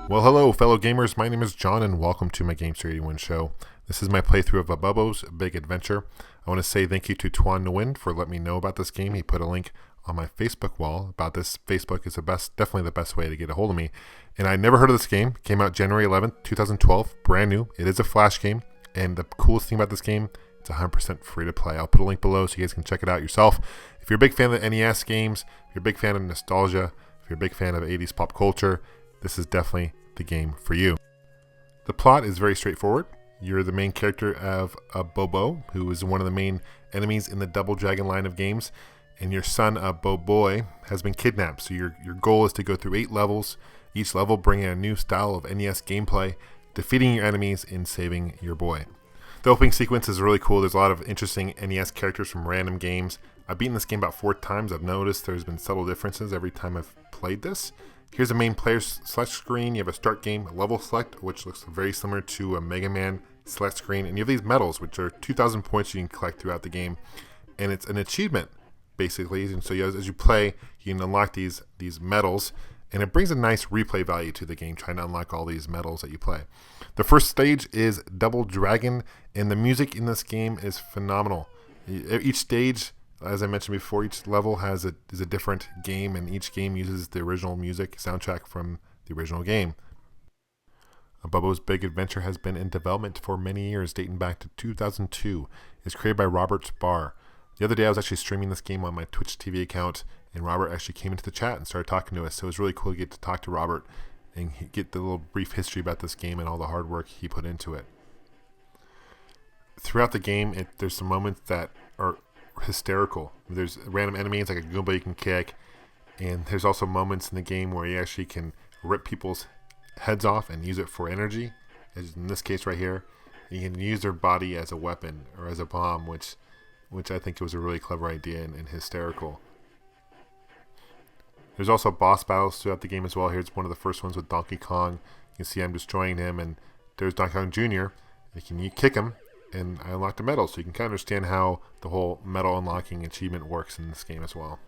Well, hello, fellow gamers. My name is John, and welcome to my Gamester81 show. This is my playthrough of Abobo's Big Adventure. I want to say thank you to Tuan Nguyen for letting me know about this game. He put a link on my Facebook wall about this. Facebook is definitely the best way to get a hold of me. And I never heard of this game. It came out January 11th, 2012. Brand new. It is a Flash game. And the coolest thing about this game, it's 100% free to play. I'll put a link below so you guys can check it out yourself. If you're a big fan of the NES games, if you're a big fan of nostalgia, if you're a big fan of 80s pop culture, this is definitely the game for you. The plot is very straightforward. You're the main character of Abobo, who is one of the main enemies in the Double Dragon line of games, and your son Abobo has been kidnapped. So your goal is to go through 8 levels, each level bringing a new style of NES gameplay, defeating your enemies and saving your boy. The opening sequence is really cool. There's a lot of interesting NES characters from random games. I've beaten this game about 4 times. I've noticed there's been subtle differences every time I've played this. Here's the main player select screen. You have a start game, a level select, which looks very similar to a Mega Man select screen. And you have these medals, which are 2,000 points you can collect throughout the game. And it's an achievement, basically. And so as you play, you can unlock these medals. And it brings a nice replay value to the game, trying to unlock all these medals that you play. The first stage is Double Dragon, and the music in this game is phenomenal. Each stage, as I mentioned before, each level is a different game, and each game uses the original music soundtrack from the original game. Abobo's Big Adventure has been in development for many years, dating back to 2002. It's created by Robert Barr. The other day I was actually streaming this game on my Twitch TV account, and Robert actually came into the chat and started talking to us. So it was really cool to get to talk to Robert and get the little brief history about this game and all the hard work he put into it. Throughout the game, there's some moments that are hysterical. There's random enemies like a Goomba you can kick, and there's also moments in the game where you actually can rip people's heads off and use it for energy, as in this case right here. You can use their body as a weapon or as a bomb, which I think was a really clever idea and hysterical. There's also boss battles throughout the game as well. Here's one of the first ones with Donkey Kong. You can see I'm destroying him, and there's Donkey Kong Jr. You kick him, and I unlocked a medal, so you can kind of understand how the whole medal unlocking achievement works in this game as well.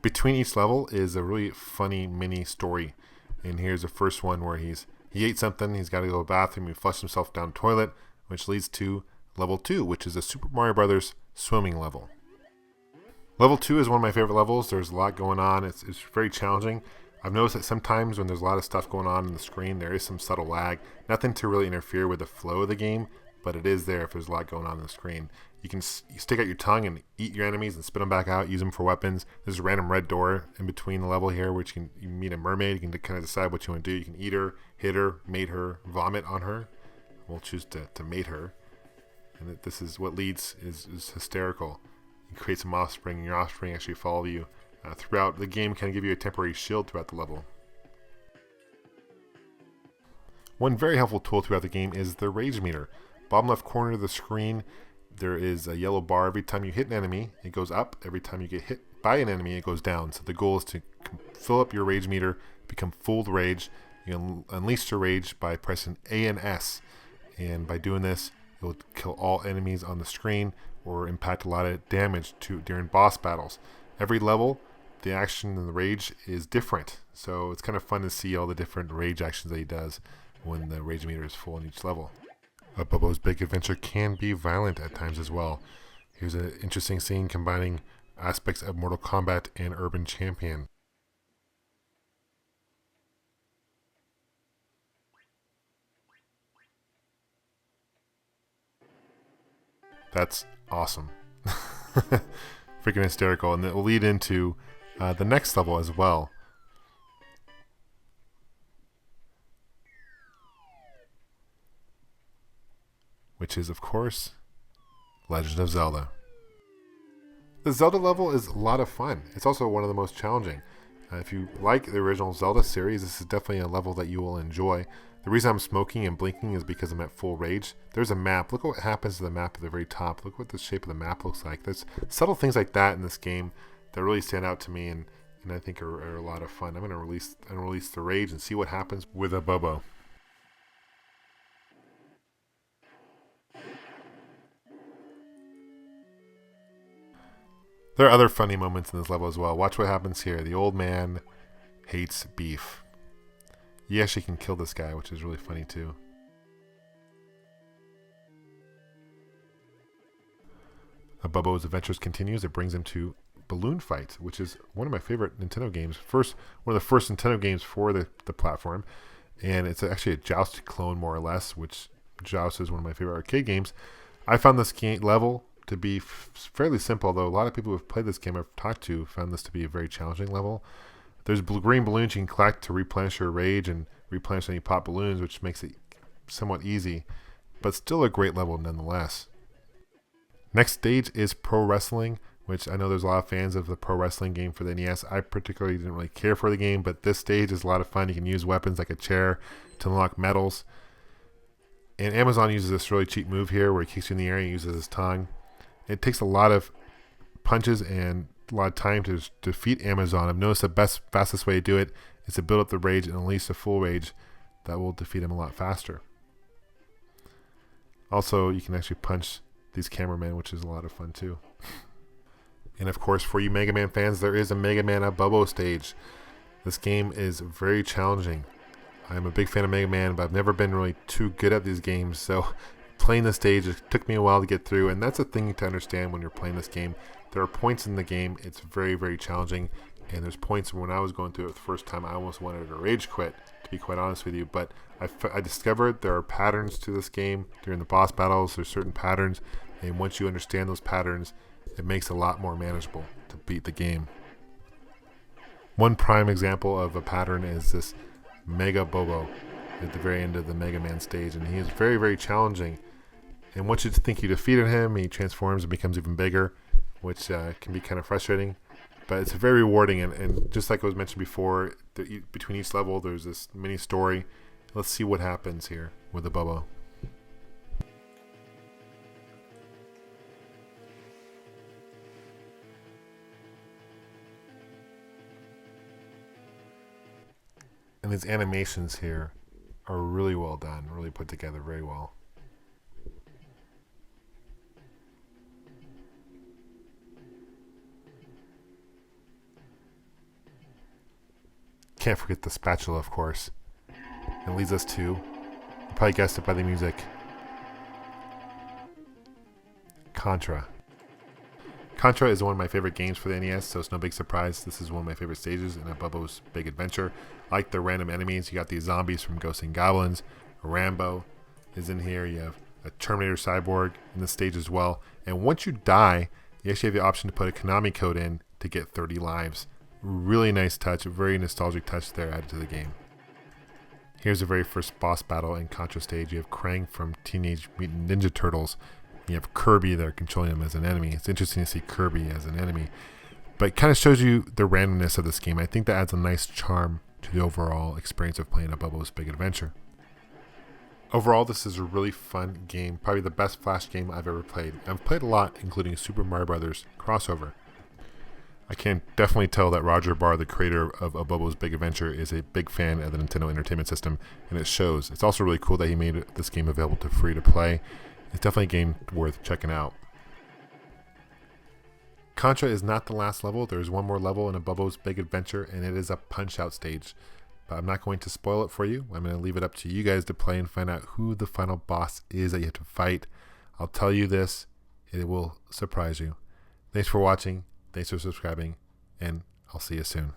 Between each level is a really funny mini story, and here's the first one where he ate something, he's got to go to the bathroom, he flushed himself down the toilet, which leads to level 2, which is a Super Mario Brothers swimming level. Level 2 is one of my favorite levels. There's a lot going on. It's very challenging. I've noticed that sometimes when there's a lot of stuff going on the screen, there is some subtle lag. Nothing to really interfere with the flow of the game, but it is there if there's a lot going on the screen. You stick out your tongue and eat your enemies and spit them back out, use them for weapons. There's a random red door in between the level here, which you meet a mermaid. You can kind of decide what you want to do. You can eat her, hit her, mate her, vomit on her. We'll choose to mate her. And this is what leads is hysterical. You create some offspring, and your offspring actually follow you throughout the game, kind of give you a temporary shield throughout the level. One very helpful tool throughout the game is the rage meter. Bottom left corner of the screen, there is a yellow bar. Every time you hit an enemy, it goes up. Every time you get hit by an enemy, it goes down. So the goal is to fill up your rage meter, become full of rage. You can unleash your rage by pressing A and S. And by doing this, you'll kill all enemies on the screen or impact a lot of damage during boss battles. Every level, the action and the rage is different. So it's kind of fun to see all the different rage actions that he does when the rage meter is full in each level. Abobo's Big Adventure can be violent at times as well. Here's an interesting scene combining aspects of Mortal Kombat and Urban Champion. That's awesome. Freaking hysterical. And it will lead into the next level as well. Which is, of course, Legend of Zelda. The Zelda level is a lot of fun. It's also one of the most challenging. If you like the original Zelda series, this is definitely a level that you will enjoy. The reason I'm smoking and blinking is because I'm at full rage. There's a map. Look what happens to the map at the very top. Look what the shape of the map looks like. There's subtle things like that in this game that really stand out to me and I think are a lot of fun. I'm going to release the rage and see what happens with Abobo. There are other funny moments in this level as well. Watch what happens here. The old man hates beef. you actually can kill this guy, which is really funny too. Abobo's adventures continues. It brings him to Balloon Fight, which is one of my favorite Nintendo games. One of the first Nintendo games for the platform. And it's actually a Joust clone, more or less, which Joust is one of my favorite arcade games. I found this level to be fairly simple, though a lot of people who have played this game I've talked to found this to be a very challenging level. There's green balloons you can collect to replenish your rage and replenish any pop balloons, which makes it somewhat easy, but still a great level nonetheless. Next stage is Pro Wrestling, which I know there's a lot of fans of the Pro Wrestling game for the NES. I particularly didn't really care for the game, but this stage is a lot of fun. You can use weapons like a chair to unlock medals. And Amazon uses this really cheap move here where he kicks you in the air and uses his tongue. It takes a lot of punches and a lot of time to defeat Amazon. I've noticed the fastest way to do it is to build up the rage and unleash the full rage. That will defeat him a lot faster. Also, you can actually punch these cameramen, which is a lot of fun too. And of course, for you Mega Man fans, there is a Mega Man Abobo stage. This game is very challenging. I'm a big fan of Mega Man, but I've never been really too good at these games, so playing this stage, it took me a while to get through, and that's a thing to understand when you're playing this game. There are points in the game, it's very, very challenging, and there's points when I was going through it the first time, I almost wanted to rage quit, to be quite honest with you, but I discovered there are patterns to this game. During the boss battles, there's certain patterns, and once you understand those patterns, it makes it a lot more manageable to beat the game. One prime example of a pattern is this Mega Bobo at the very end of the Mega Man stage, and he is very, very challenging. And once you think you defeated him, he transforms and becomes even bigger, which can be kind of frustrating. But it's very rewarding, and just like it was mentioned before, between each level there's this mini story. Let's see what happens here with the Abobo. And these animations here are really well done, really put together very well. Can't forget the spatula, of course. And it leads us to, you probably guessed it by the music, Contra. Contra is one of my favorite games for the NES, so it's no big surprise. This is one of my favorite stages in Abobo's Big Adventure. I like the random enemies. You got these zombies from Ghosts and Goblins. Rambo is in here. You have a Terminator Cyborg in this stage as well. And once you die, you actually have the option to put a Konami code in to get 30 lives. Really nice touch, a very nostalgic touch there added to the game. Here's the very first boss battle in Contra stage. You have Krang from Teenage Mutant Ninja Turtles. You have Kirby there controlling him as an enemy. It's interesting to see Kirby as an enemy. But it kind of shows you the randomness of this game. I think that adds a nice charm to the overall experience of playing Abobo's Big Adventure. Overall, this is a really fun game. Probably the best Flash game I've ever played. I've played a lot, including Super Mario Bros. Crossover. I can definitely tell that Roger Barr, the creator of Abobo's Big Adventure, is a big fan of the Nintendo Entertainment System, and it shows. It's also really cool that he made this game available to free to play. It's definitely a game worth checking out. Contra is not the last level. There's one more level in Abobo's Big Adventure, and it is a Punch-Out stage. But I'm not going to spoil it for you. I'm going to leave it up to you guys to play and find out who the final boss is that you have to fight. I'll tell you this, it will surprise you. Thanks for watching. Thanks for subscribing, and I'll see you soon.